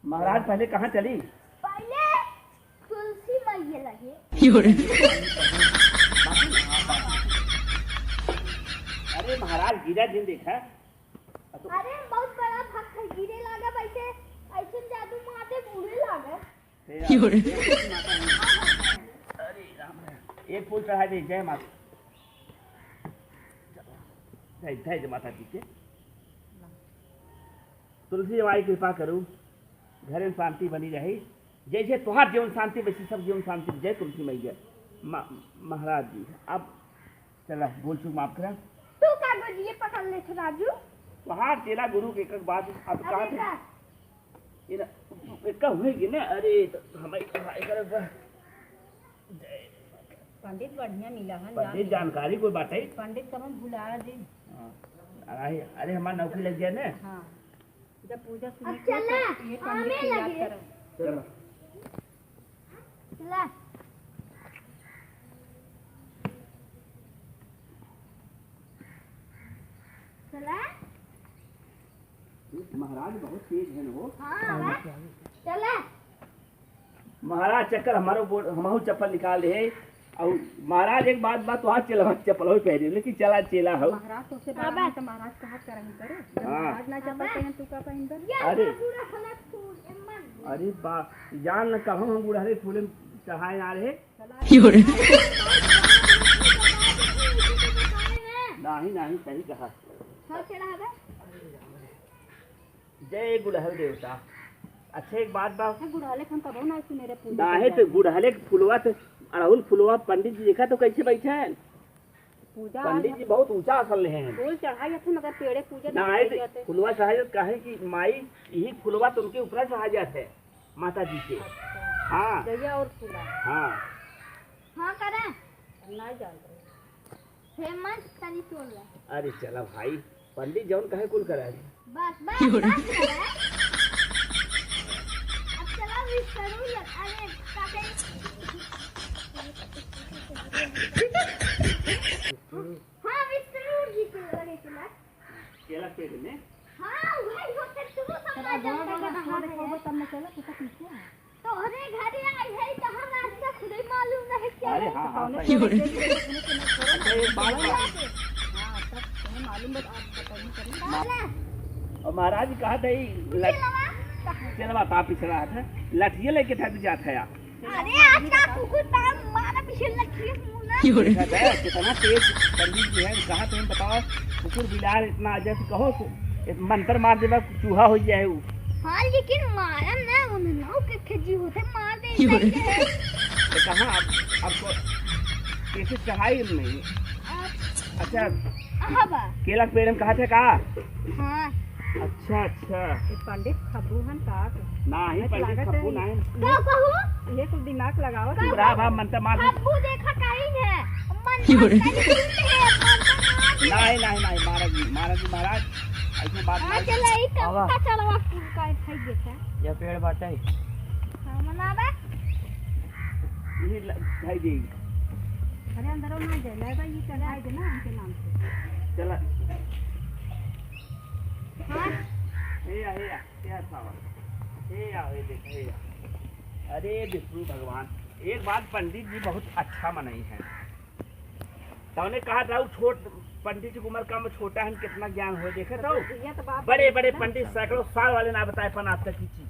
महाराज पहले कहाँ चली? पहले तुलसी मैया लगे। अरे महाराज गिरा दिन देखा? अरे बहुत बड़ा भक्त है, गिरे लागा वैसे ऐसे जादू माते बूढ़े लागे। अरे राम एक फूल चढ़ा दे। जय माता। जय जय माता जी के। तुलसी माई कृपा करूँ, घर में शांति बनी रही। जैसे तुहार जीवन शांति वैसे सब जीवन शांति। जय तुलसी मैया। महाराज जी अब चला बोल चुक माफ करा। तू कागज ये पकड़ ले थे राजू। तुहार चेला गुरु के एक बात अब कहा थे एक हुए कि ना। अरे तो हमारी पंडित बढ़िया मिला है। पंडित जानकारी कोई बात है। पंडित कब भुला दी। अरे हमारा नौकरी लग गया ना। हाँ जब पूजा अब चला हमें लगे। चलो चला चला। महाराज बहुत तेज है वो। हाँ चला। महाराज चक्कर हमारो चप्पल निकाल दे। और महाराज एक बात तुहार चला चप्पल हो पहले लेकिन चला चेला हो। महाराज तो से बात तो महाराज कहा करही करे। महाराज ना चप्पल पहन तू का पहन कर। अरे अरे बा जान न कहूँ हम बुढ़ारे फूले चढ़ाए आ रहे। नहीं नहीं सही कहा। जय गुड़हल देवता। अच्छा एक बात बा गुड़हले खन कबो ना मेरे पूजा ना है तो गुड़हले फुलवा तो अड़हुल फुलवा पंडित जी देखा तो कैसे बैठे हैं? पूजा पंडित जी बहुत ऊंचा असल हैं। फूल चढ़ाई थे मगर पेड़े पूजा ना है तो फुलवा चढ़ाई कहे कि माई यही फुलवा तो उनके ऊपर चढ़ा जाते है माता जी के। हाँ जया और फूला। हाँ हाँ करें ना जान फेमस तनी तोड़ ले। अरे चला भाई पंडित जौन कहे कुल करा। बस बस बस अब चला विष्णु अरे काके हाँ विष्णु जी के लगे चला केला पेड़ में। हाँ वही होते तू सब ना जानते के कहां देखो तब मैं चला कितना पीछे है तो अरे घर आई है कहां रास्ता खुद ही मालूम नहीं क्या। अरे हाँ हाँ अच्छा एक बात हां तब तुम्हें मालूम बता आप बताइए करें। और महाराज जी कहा था चलवा ता पिछड़ा था लाठिया लेके था जाता है। अरे अच्छा कुकुर ताम मारा पीछे लखी मुना। कितना तेज पंडित जी है कहा तुम बताओ कुकुर बिलार इतना जैसे कहो मंत्र मार देगा चूहा हो जाए वो। हाँ लेकिन मारा ना उन्होंने के खजी होते मार दे तो कहाँ अब कैसे चढ़ाई नहीं। अच्छा केला पेड़ में कहा थे का। हाँ अच्छा अच्छा पंडित खबू हन का नहीं पंडित खबू नहीं क्या कहूँ ये कुछ दिमाग लगाओ। पूरा भाव मंत्र मार दे। खबू देखा कहीं है नहीं नहीं नहीं महाराज जी महाराज ऐसे बात नहीं। चला एक का चलवा का खाई देखा ये पेड़ बाटा है हाँ मनावा ये खाई देगी। अरे अंदर ना जाए ये चढ़ाई दे ना उनके नाम से। चला हाँ हे क्या सावा हे देख हे अरे विष्णु भगवान एक बात पंडित जी बहुत अच्छा मनाई है। तूने कहा था छोट पंडित जी की उम्र कम छोटा है कितना ज्ञान हो देखे तो बड़े बड़े पंडित सैकड़ों साल वाले ना बताए पन आज तक की चीज।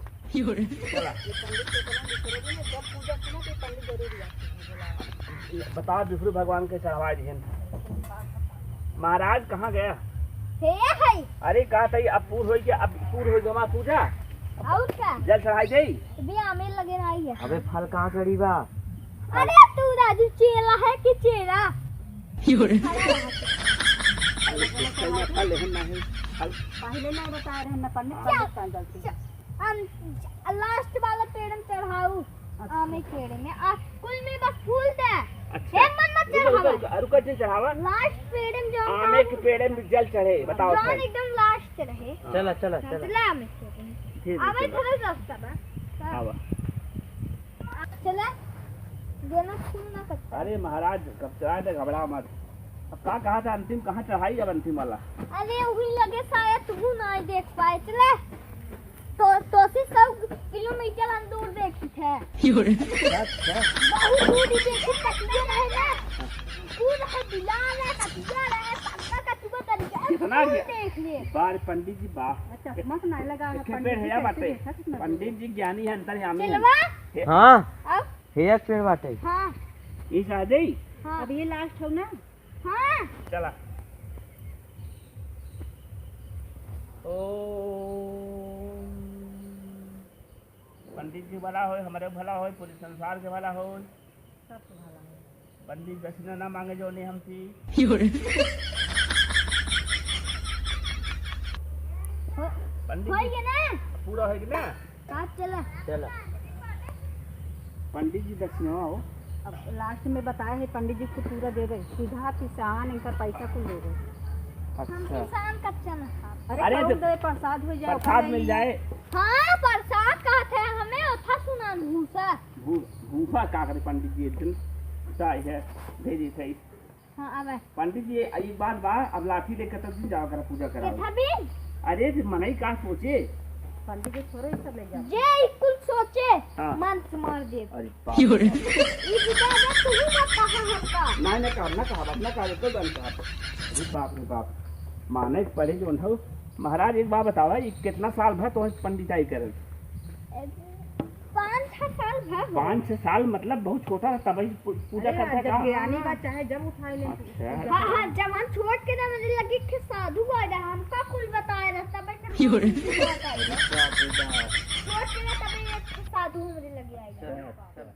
चला बताओ विष्णु भगवान के चढ़ावा जी महाराज कहाँ गया? है अरे कहा था अब पूर हो गया। अब पूर हो गया पूजा और क्या जल चढ़ाई दे भी आमेर लगे ना आई है। अबे फल कहाँ करी बा? अरे तू राजू चेला है कि चेरा फल लेकिन नहीं फल पहले ना बता रहे मैं पंडित जलती लास्ट वाला पेड़ में चढ़ाऊ आमे पेड़ में कुल में बस फूल दे। अच्छा मन मत चढ़ावा रुका चढ़ावा लास्ट पेड़ में जो आमे के पेड़ में जल चढ़े बताओ जौन एकदम लास्ट रहे। चला चला चला आमे ठीक आवे थोड़ा रास्ता बा आवा चला देना फूल ना करता। अरे महाराज कब चढ़ा दे घबरा मत। अब कहा था अंतिम कहाँ चढ़ाई अब अंतिम वाला? अरे वही लगे शायद तू ना देख पाए। चले तो सब अच्छा बहुत दूर देखे कटिया रहे ना पूर है बिलाल है कटिया रहे सबका कटुआ तरीका कितना गया? देख ले बार पंडित जी बा अच्छा मत ना लगा है के पेड़ है बाटे पंडित जी ज्ञानी है अंतर यामी है चलवा हाँ अब हे एक पेड़ बाटे हां इस आ जाई हां अब ये लास्ट हो ना हां चला ओ पंडित जी भला होए हमारे भला होए पूरे संसार के भला होए सब भला है पंडित दक्षिणा ना मांगे जो ने हमसी पंडित होई जी गया ना पूरा है कि ना काट चला चलो पंडित जी दक्षिणा हो अब लास्ट में बताया है पंडित जी को पूरा दे दे सीधा किसान इनका पैसा को दे दे हम अच्छा किसान कच्चा ना अरे अरे कौन जब दे प्रसाद हो जाए प्रसाद मिल जाए हाँ प्रसाद कहते हैं हमें उठा सुना भूसा भूफा का करे पंडित जी एक दिन साई है भेजी सही हाँ अब पंडित जी एक बात बा अब लाठी लेकर तब दिन जाओ कर पूजा के कराओ था भी अरे मनई का सोचे पंडित जी थोड़े ही सब ले जा जे कुल सोचे हाँ। मन से मार दे अरे बाप ये बुदा ना तू मत कहा हमका ना कहा तो दन कहा अरे बाप रे बाप माने पढ़े जो हो महाराज एक बात बतावा ये कितना साल भर तो पंडिताई करे 5-6 साल भर 5-6 साल मतलब बहुत छोटा तभी पूजा अरे करता जब था ज्ञानी का चाहे जब उठाए ले अच्छा हाँ हाँ जवान छोड़ के ना मुझे लगी कि साधु आ रहा हमका कुल बताया रहता भाई छोड़ के ना तभी एक साधु मुझे लगी आएगा अच्छा